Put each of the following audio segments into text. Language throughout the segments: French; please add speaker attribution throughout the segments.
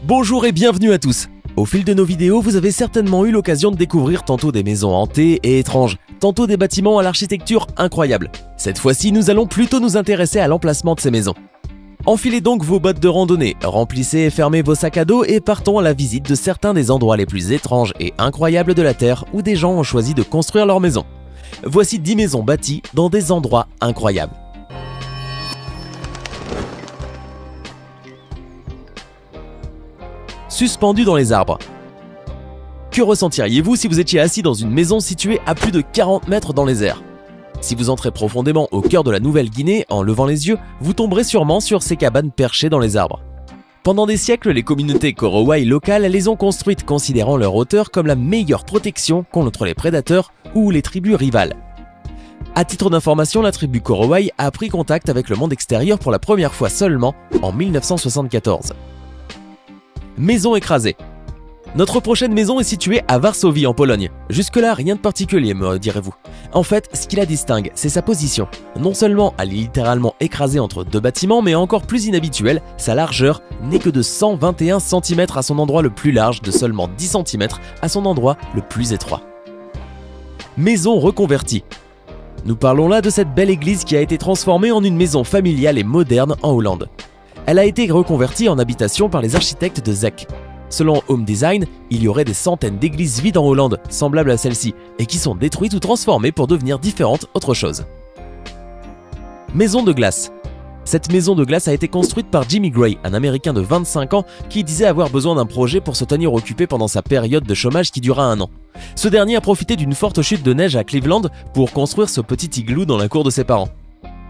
Speaker 1: Bonjour et bienvenue à tous. Au fil de nos vidéos, vous avez certainement eu l'occasion de découvrir tantôt des maisons hantées et étranges, tantôt des bâtiments à l'architecture incroyable. Cette fois-ci, nous allons plutôt nous intéresser à l'emplacement de ces maisons. Enfilez donc vos bottes de randonnée, remplissez et fermez vos sacs à dos et partons à la visite de certains des endroits les plus étranges et incroyables de la Terre où des gens ont choisi de construire leur maison. Voici 10 maisons bâties dans des endroits incroyables. Suspendu dans les arbres. Que ressentiriez-vous si vous étiez assis dans une maison située à plus de 40 mètres dans les airs? Si vous entrez profondément au cœur de la Nouvelle-Guinée en levant les yeux, vous tomberez sûrement sur ces cabanes perchées dans les arbres. Pendant des siècles, les communautés Korowai locales les ont construites considérant leur hauteur comme la meilleure protection contre les prédateurs ou les tribus rivales. À titre d'information, la tribu Korowai a pris contact avec le monde extérieur pour la première fois seulement en 1974. Maison écrasée. Notre prochaine maison est située à Varsovie en Pologne. Jusque-là, rien de particulier, me direz-vous. En fait, ce qui la distingue, c'est sa position. Non seulement elle est littéralement écrasée entre deux bâtiments, mais encore plus inhabituel, sa largeur n'est que de 121 cm à son endroit le plus large, de seulement 10 cm à son endroit le plus étroit. Maison reconvertie. Nous parlons là de cette belle église qui a été transformée en une maison familiale et moderne en Hollande. Elle a été reconvertie en habitation par les architectes de Zec. Selon Home Design, il y aurait des centaines d'églises vides en Hollande, semblables à celle-ci, et qui sont détruites ou transformées pour devenir différentes autre chose. Maison de glace. Cette maison de glace a été construite par Jimmy Gray, un Américain de 25 ans qui disait avoir besoin d'un projet pour se tenir occupé pendant sa période de chômage qui dura 1 an. Ce dernier a profité d'une forte chute de neige à Cleveland pour construire ce petit igloo dans la cour de ses parents.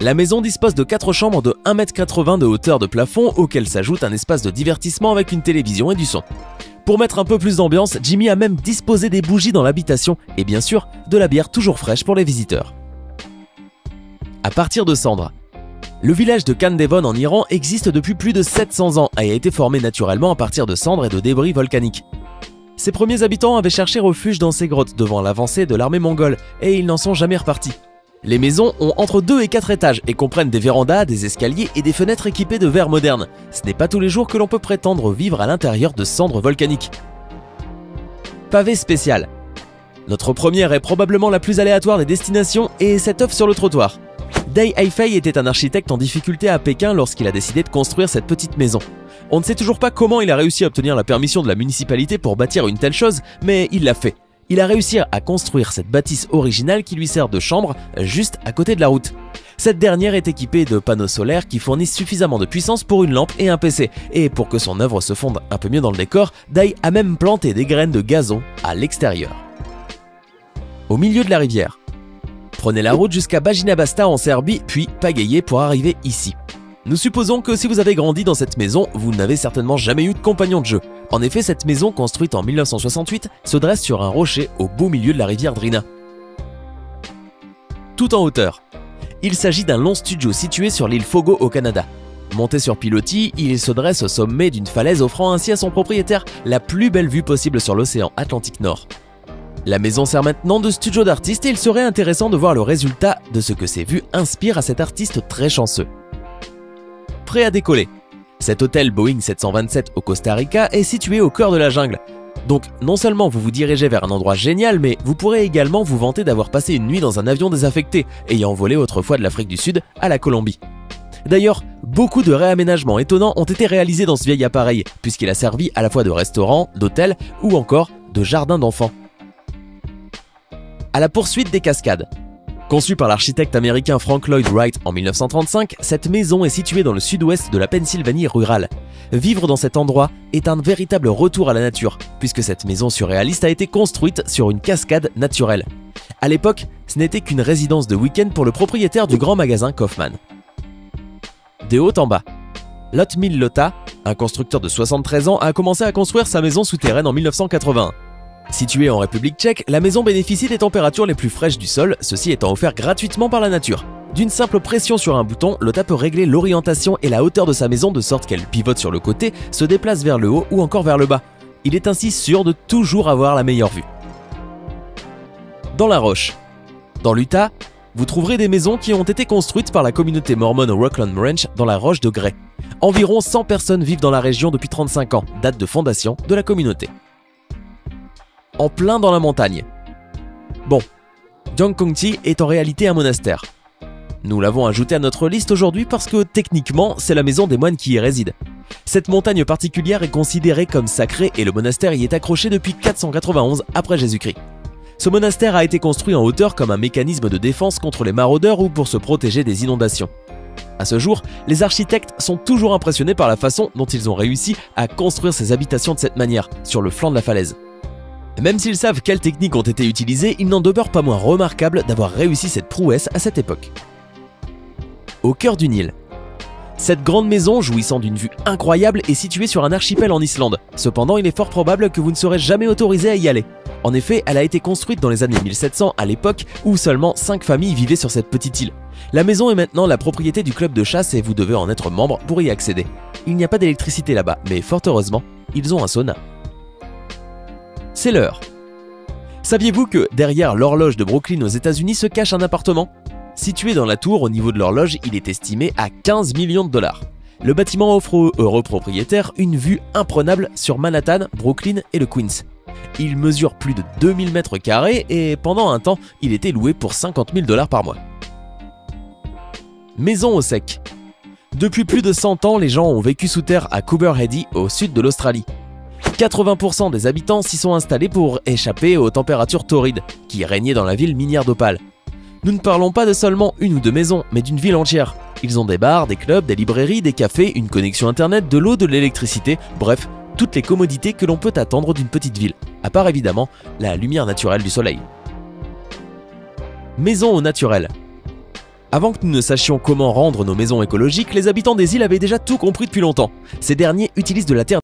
Speaker 1: La maison dispose de 4 chambres de 1,80 m de hauteur de plafond auquel s'ajoute un espace de divertissement avec une télévision et du son. Pour mettre un peu plus d'ambiance, Jimmy a même disposé des bougies dans l'habitation et bien sûr de la bière toujours fraîche pour les visiteurs. À partir de cendres. Le village de Kandevon en Iran existe depuis plus de 700 ans et a été formé naturellement à partir de cendres et de débris volcaniques. Ses premiers habitants avaient cherché refuge dans ces grottes devant l'avancée de l'armée mongole et ils n'en sont jamais repartis. Les maisons ont entre 2 et 4 étages et comprennent des vérandas, des escaliers et des fenêtres équipées de verres modernes. Ce n'est pas tous les jours que l'on peut prétendre vivre à l'intérieur de cendres volcaniques. Pavé spécial. Notre première est probablement la plus aléatoire des destinations et cette œuvre sur le trottoir. Dai Haifei était un architecte en difficulté à Pékin lorsqu'il a décidé de construire cette petite maison. On ne sait toujours pas comment il a réussi à obtenir la permission de la municipalité pour bâtir une telle chose, mais il l'a fait. Il a réussi à construire cette bâtisse originale qui lui sert de chambre juste à côté de la route. Cette dernière est équipée de panneaux solaires qui fournissent suffisamment de puissance pour une lampe et un PC. Et pour que son œuvre se fonde un peu mieux dans le décor, Dai a même planté des graines de gazon à l'extérieur. Au milieu de la rivière. Prenez la route jusqu'à Bajina Basta en Serbie, puis pagayez pour arriver ici. Nous supposons que si vous avez grandi dans cette maison, vous n'avez certainement jamais eu de compagnon de jeu. En effet, cette maison, construite en 1968, se dresse sur un rocher au beau milieu de la rivière Drina. Tout en hauteur. Il s'agit d'un long studio situé sur l'île Fogo au Canada. Monté sur pilotis, il se dresse au sommet d'une falaise offrant ainsi à son propriétaire la plus belle vue possible sur l'océan Atlantique Nord. La maison sert maintenant de studio d'artiste et il serait intéressant de voir le résultat de ce que ces vues inspirent à cet artiste très chanceux. Prêt à décoller. Cet hôtel Boeing 727 au Costa Rica est situé au cœur de la jungle. Donc non seulement vous vous dirigez vers un endroit génial, mais vous pourrez également vous vanter d'avoir passé une nuit dans un avion désaffecté, ayant volé autrefois de l'Afrique du Sud à la Colombie. D'ailleurs, beaucoup de réaménagements étonnants ont été réalisés dans ce vieil appareil, puisqu'il a servi à la fois de restaurant, d'hôtel ou encore de jardin d'enfants. À la poursuite des cascades. Conçue par l'architecte américain Frank Lloyd Wright en 1935, cette maison est située dans le sud-ouest de la Pennsylvanie rurale. Vivre dans cet endroit est un véritable retour à la nature, puisque cette maison surréaliste a été construite sur une cascade naturelle. À l'époque, ce n'était qu'une résidence de week-end pour le propriétaire du grand magasin Kaufmann. De haut en bas. Lot Mill Lota, un constructeur de 73 ans, a commencé à construire sa maison souterraine en 1981. Située en République tchèque, la maison bénéficie des températures les plus fraîches du sol, ceci étant offert gratuitement par la nature. D'une simple pression sur un bouton, Lota peut régler l'orientation et la hauteur de sa maison de sorte qu'elle pivote sur le côté, se déplace vers le haut ou encore vers le bas. Il est ainsi sûr de toujours avoir la meilleure vue. Dans la roche. Dans l'Utah, vous trouverez des maisons qui ont été construites par la communauté mormone Rockland Ranch dans la roche de Gray. Environ 100 personnes vivent dans la région depuis 35 ans, date de fondation de la communauté. En plein dans la montagne. Bon, Jangkongti est en réalité un monastère. Nous l'avons ajouté à notre liste aujourd'hui parce que techniquement, c'est la maison des moines qui y résident. Cette montagne particulière est considérée comme sacrée et le monastère y est accroché depuis 491 après Jésus-Christ. Ce monastère a été construit en hauteur comme un mécanisme de défense contre les maraudeurs ou pour se protéger des inondations. À ce jour, les architectes sont toujours impressionnés par la façon dont ils ont réussi à construire ces habitations de cette manière, sur le flanc de la falaise. Même s'ils savent quelles techniques ont été utilisées, il n'en demeure pas moins remarquable d'avoir réussi cette prouesse à cette époque. Au cœur du Nil. Cette grande maison, jouissant d'une vue incroyable, est située sur un archipel en Islande. Cependant, il est fort probable que vous ne serez jamais autorisé à y aller. En effet, elle a été construite dans les années 1700, à l'époque où seulement 5 familles vivaient sur cette petite île. La maison est maintenant la propriété du club de chasse et vous devez en être membre pour y accéder. Il n'y a pas d'électricité là-bas, mais fort heureusement, ils ont un sauna. C'est l'heure. Saviez-vous que derrière l'horloge de Brooklyn aux États-Unis se cache un appartement ? Situé dans la tour au niveau de l'horloge, il est estimé à 15 millions de dollars. Le bâtiment offre aux heureux propriétaires une vue imprenable sur Manhattan, Brooklyn et le Queens. Il mesure plus de 2000 mètres carrés et pendant un temps, il était loué pour 50 000 dollars par mois. Maison au sec. Depuis plus de 100 ans, les gens ont vécu sous terre à Coober Heady, au sud de l'Australie. 80% des habitants s'y sont installés pour échapper aux températures torrides qui régnaient dans la ville minière d'Opale. Nous ne parlons pas de seulement une ou deux maisons, mais d'une ville entière. Ils ont des bars, des clubs, des librairies, des cafés, une connexion internet, de l'eau, de l'électricité, bref, toutes les commodités que l'on peut attendre d'une petite ville, à part évidemment la lumière naturelle du soleil. Maison au naturel. Avant que nous ne sachions comment rendre nos maisons écologiques, les habitants des îles avaient déjà tout compris depuis longtemps. Ces derniers utilisent de la terre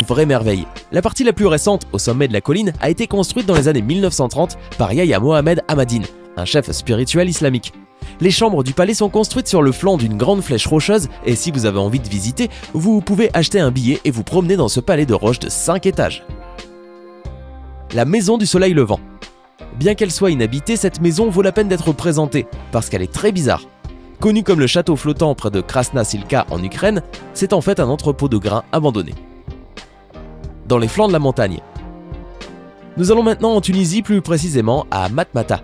Speaker 1: vraie merveille. La partie la plus récente, au sommet de la colline, a été construite dans les années 1930 par Yahya Mohamed Ahmadine, un chef spirituel islamique. Les chambres du palais sont construites sur le flanc d'une grande flèche rocheuse et si vous avez envie de visiter, vous pouvez acheter un billet et vous promener dans ce palais de roche de 5 étages. La maison du soleil levant. Bien qu'elle soit inhabitée, cette maison vaut la peine d'être présentée parce qu'elle est très bizarre. Connu comme le château flottant près de Krasna Silka en Ukraine, c'est en fait un entrepôt de grains abandonné. Dans les flancs de la montagne. Nous allons maintenant en Tunisie, plus précisément à Matmata.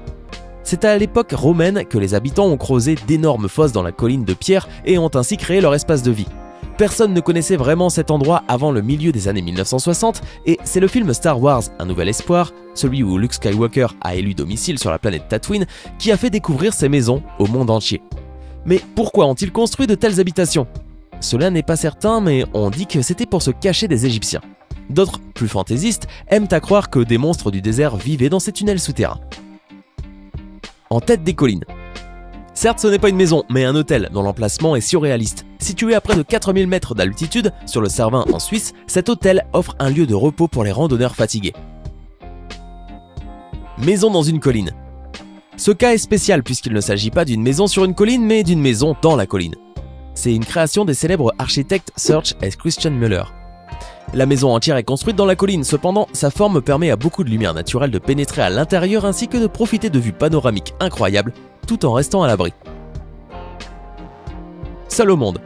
Speaker 1: C'est à l'époque romaine que les habitants ont creusé d'énormes fosses dans la colline de pierre et ont ainsi créé leur espace de vie. Personne ne connaissait vraiment cet endroit avant le milieu des années 1960 et c'est le film Star Wars, Un Nouvel Espoir, celui où Luke Skywalker a élu domicile sur la planète Tatooine, qui a fait découvrir ces maisons au monde entier. Mais pourquoi ont-ils construit de telles habitations ? Cela n'est pas certain, mais on dit que c'était pour se cacher des Égyptiens. D'autres, plus fantaisistes, aiment à croire que des monstres du désert vivaient dans ces tunnels souterrains. En tête des collines. Certes, ce n'est pas une maison, mais un hôtel dont l'emplacement est surréaliste. Situé à près de 4000 mètres d'altitude, sur le Cervin en Suisse, cet hôtel offre un lieu de repos pour les randonneurs fatigués. Maison dans une colline. Ce cas est spécial puisqu'il ne s'agit pas d'une maison sur une colline, mais d'une maison dans la colline. C'est une création des célèbres architectes Search et Christian Müller. La maison entière est construite dans la colline, cependant, sa forme permet à beaucoup de lumière naturelle de pénétrer à l'intérieur ainsi que de profiter de vues panoramiques incroyables, tout en restant à l'abri. Seul au monde.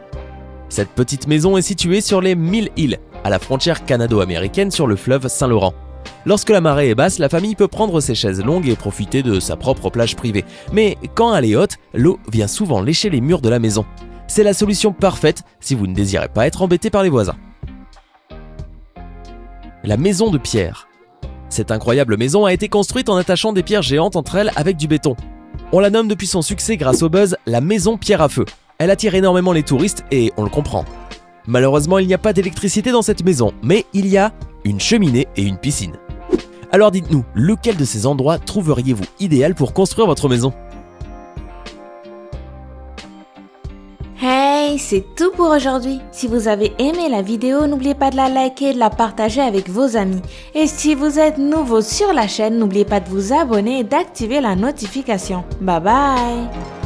Speaker 1: Cette petite maison est située sur les 1000 îles, à la frontière canado-américaine sur le fleuve Saint-Laurent. Lorsque la marée est basse, la famille peut prendre ses chaises longues et profiter de sa propre plage privée. Mais quand elle est haute, l'eau vient souvent lécher les murs de la maison. C'est la solution parfaite si vous ne désirez pas être embêté par les voisins. La maison de pierre. Cette incroyable maison a été construite en attachant des pierres géantes entre elles avec du béton. On la nomme depuis son succès grâce au buzz la maison pierre à feu. Elle attire énormément les touristes et on le comprend. Malheureusement, il n'y a pas d'électricité dans cette maison, mais il y a une cheminée et une piscine. Alors dites-nous, lequel de ces endroits trouveriez-vous idéal pour construire votre maison ?
Speaker 2: Hey, Hey, c'est tout pour aujourd'hui. Si vous avez aimé la vidéo, n'oubliez pas de la liker et de la partager avec vos amis. Et si vous êtes nouveau sur la chaîne, n'oubliez pas de vous abonner et d'activer la notification. Bye bye!